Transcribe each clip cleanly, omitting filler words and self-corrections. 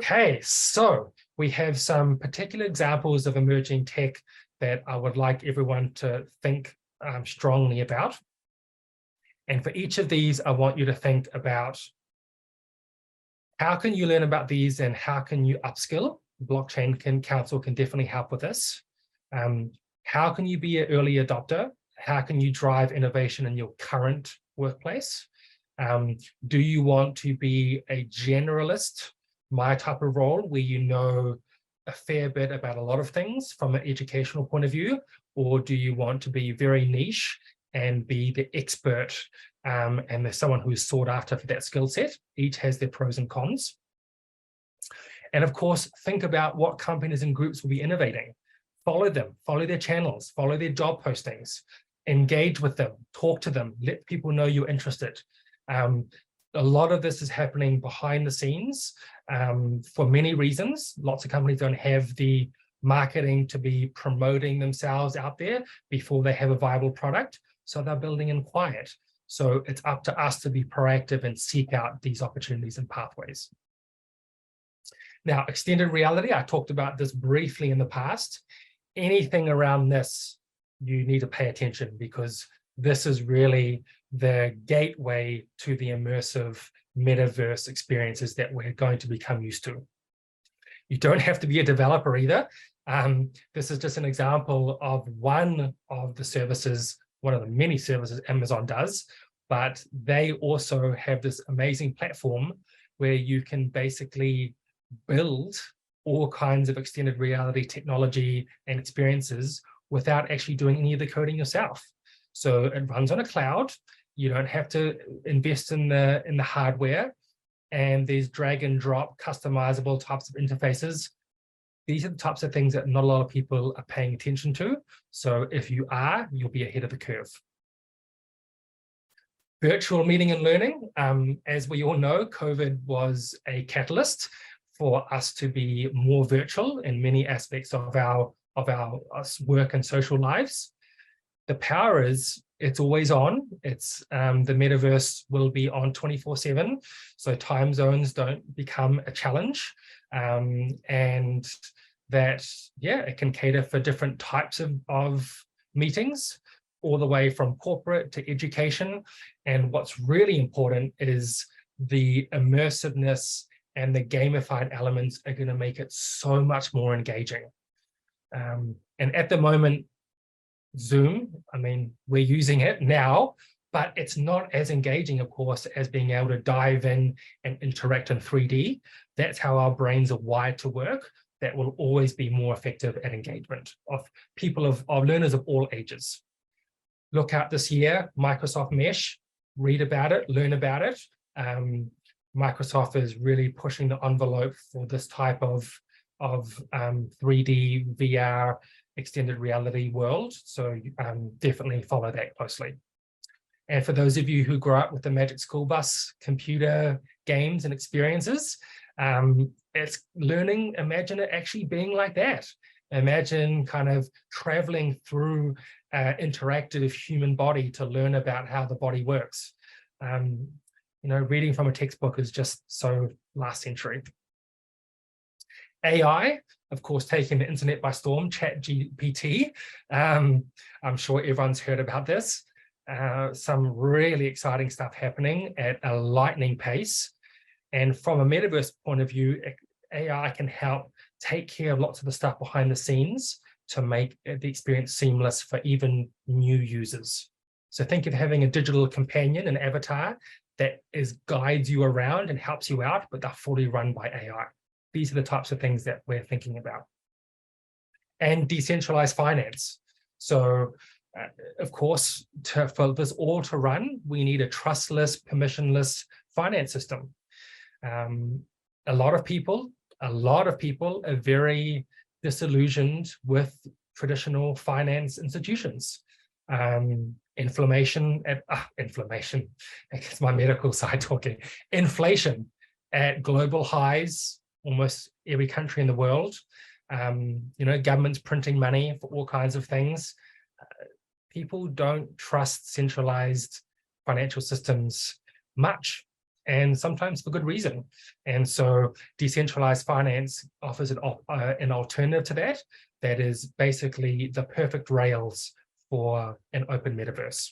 Okay, so we have some particular examples of emerging tech that I would like everyone to think strongly about. And for each of these, I want you to think about how can you learn about these and how can you upskill? Blockchain Council can definitely help with this. How can you be an early adopter? How can you drive innovation in your current workplace? Do you want to be a generalist, my type of role, where you know a fair bit about a lot of things from an educational point of view? Or do you want to be very niche and be the expert and there's someone who's sought after for that skill set? Each has their pros and cons. And of course, think about what companies and groups will be innovating. Follow them, follow their channels, follow their job postings, engage with them, talk to them, let people know you're interested. A lot of this is happening behind the scenes for many reasons. Lots of companies don't have the marketing to be promoting themselves out there before they have a viable product, so they're building in quiet. So it's up to us to be proactive and seek out these opportunities and pathways. Now, extended reality, I talked about this briefly in the past. Anything around this, you need to pay attention because this is really the gateway to the immersive metaverse experiences that we're going to become used to. You don't have to be a developer either. This is just an example of one of the services, one of the many services Amazon does, but they also have this amazing platform where you can basically build all kinds of extended reality technology and experiences without actually doing any of the coding yourself. So it runs on a cloud. You don't have to invest in the hardware, and there's drag and drop customizable types of interfaces. These are the types of things that not a lot of people are paying attention to. So if you are, you'll be ahead of the curve. Virtual meeting and learning. As we all know, COVID was a catalyst for us to be more virtual in many aspects of our work and social lives. The power is it's always on. It's the metaverse will be on 24/7, so time zones don't become a challenge, and that it can cater for different types of meetings, all the way from corporate to education. And what's really important is the immersiveness and the gamified elements are going to make it so much more engaging. And at the moment, Zoom, I mean, we're using it now, but it's not as engaging, of course, as being able to dive in and interact in 3D. That's how our brains are wired to work. That will always be more effective at engagement of people, of learners of all ages. Look out this year, Microsoft Mesh, read about it, learn about it. Microsoft is really pushing the envelope for this type of 3D, VR, extended reality world. So definitely follow that closely. And for those of you who grew up with the Magic School Bus computer games and experiences, it's learning, imagine it actually being like that. Imagine kind of traveling through interactive human body to learn about how the body works. You know, reading from a textbook is just so last century. AI, of course, taking the internet by storm, ChatGPT. I'm sure everyone's heard about this. Some really exciting stuff happening at a lightning pace. And from a metaverse point of view, AI can help take care of lots of the stuff behind the scenes to make the experience seamless for even new users. So think of having a digital companion, an avatar, that guides you around and helps you out, but they're fully run by AI. These are the types of things that we're thinking about. And decentralized finance. So, of course, for this all to run, we need a trustless, permissionless finance system. A lot of people are very disillusioned with traditional finance institutions. Inflation, it's my medical side talking. Inflation at global highs, almost every country in the world. You know, governments printing money for all kinds of things. People don't trust centralized financial systems much. and sometimes for good reason. And so decentralized finance offers an alternative to that, that is basically the perfect rails for an open metaverse.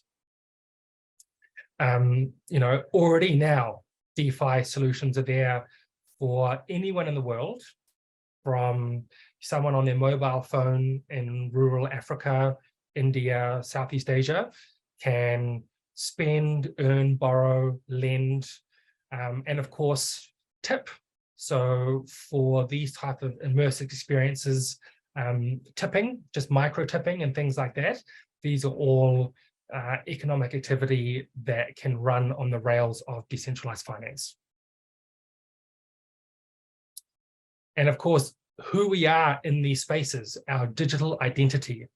Already now, DeFi solutions are there for anyone in the world, from someone on their mobile phone in rural Africa, India, Southeast Asia, can spend, earn, borrow, lend, and of course, tip. So for these type of immersive experiences, tipping, just micro tipping and things like that, these are all economic activity that can run on the rails of decentralized finance. And of course, who we are in these spaces, our digital identity.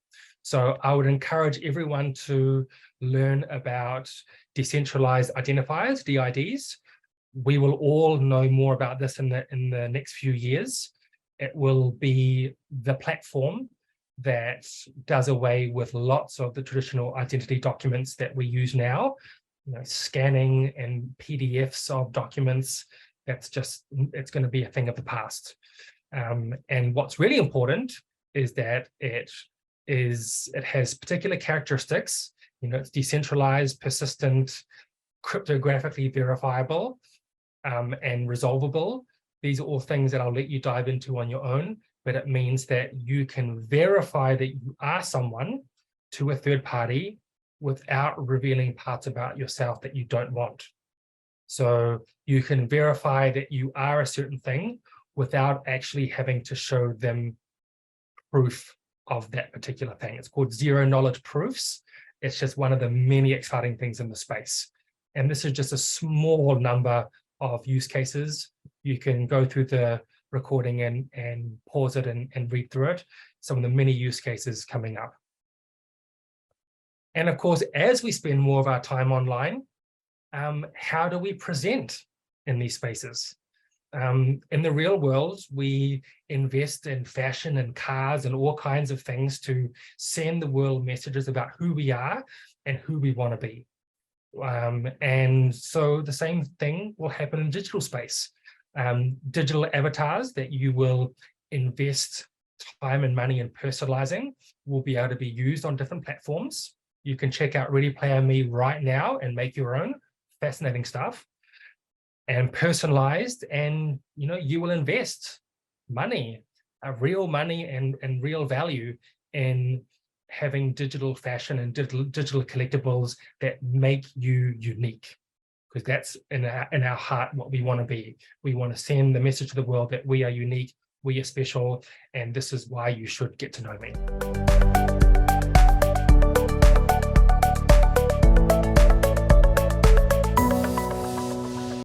So I would encourage everyone to learn about decentralized identifiers, DIDs. We will all know more about this in the next few years. It will be the platform that does away with lots of the traditional identity documents that we use now, scanning and PDFs of documents. It's going to be a thing of the past. And what's really important is that it has particular characteristics. It's decentralized, persistent, cryptographically verifiable, and resolvable. These are all things that I'll let you dive into on your own, but it means that you can verify that you are someone to a third party without revealing parts about yourself that you don't want. So you can verify that you are a certain thing without actually having to show them proof of that particular thing. It's called zero knowledge proofs. It's just one of the many exciting things in the space. And this is just a small number of use cases. You can go through the recording and pause it and read through it. Some of the many use cases coming up. And of course, as we spend more of our time online, how do we present in these spaces? In the real world, we invest in fashion and cars and all kinds of things to send the world messages about who we are and who we want to be. And so the same thing will happen in digital space. Digital avatars that you will invest time and money in personalizing will be able to be used on different platforms. You can check out Ready Player Me right now and make your own. Fascinating stuff. And personalized, and you will invest money, real money and real value in having digital fashion and digital collectibles that make you unique, because that's in our heart what we want to be. We want to send the message to the world that we are unique, we are special, and this is why you should get to know me.